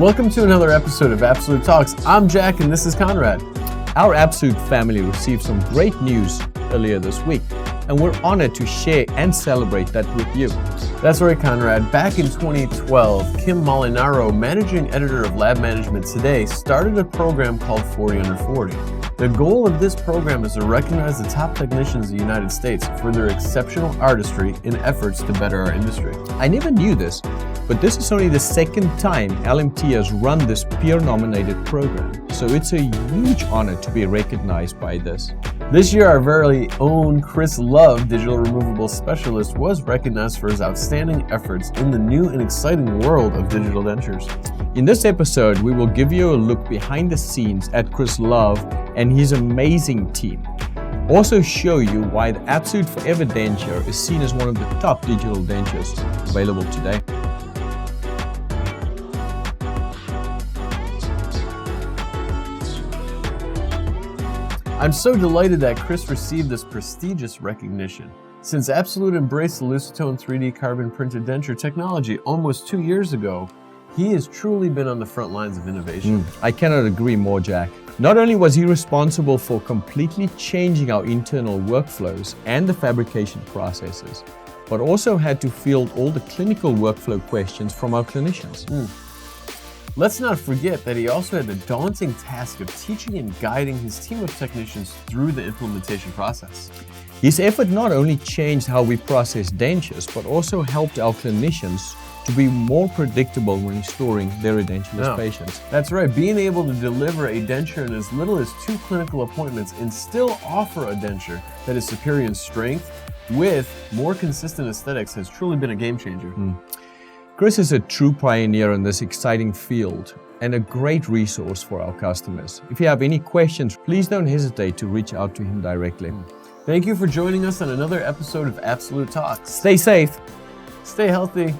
Welcome to another episode of Absolute Talks. I'm Jack and this is Conrad. Our Absolute family received some great news earlier this week, and we're honored to share and celebrate that with you. That's right, Conrad. Back in 2012, Kim Molinaro, managing editor of Lab Management Today, started a program called 40 Under 40. The goal of this program is to recognize the top technicians in the United States for their exceptional artistry in efforts to better our industry. I never knew this, but this is only the second time LMT has run this peer-nominated program, so it's a huge honor to be recognized by this. This year, our very own Chris Love, digital removable specialist, was recognized for his outstanding efforts in the new and exciting world of digital dentures. In this episode, we will give you a look behind the scenes at Chris Love and his amazing team. Also show you why the Absolute Forever denture is seen as one of the top digital dentures available today. I'm so delighted that Chris received this prestigious recognition. Since Absolute embraced the Lucitone 3D carbon printed denture technology almost 2 years ago, he has truly been on the front lines of innovation. I cannot agree more, Jack. Not only was he responsible for completely changing our internal workflows and the fabrication processes, but also had to field all the clinical workflow questions from our clinicians. Let's not forget that he also had the daunting task of teaching and guiding his team of technicians through the implementation process. His effort not only changed how we process dentures, but also helped our clinicians to be more predictable when restoring their edentulous patients. That's right. Being able to deliver a denture in as little as 2 clinical appointments and still offer a denture that is superior in strength with more consistent aesthetics has truly been a game changer. Chris is a true pioneer in this exciting field and a great resource for our customers. If you have any questions, please don't hesitate to reach out to him directly. Thank you for joining us on another episode of Absolute Talks. Stay safe. Stay healthy.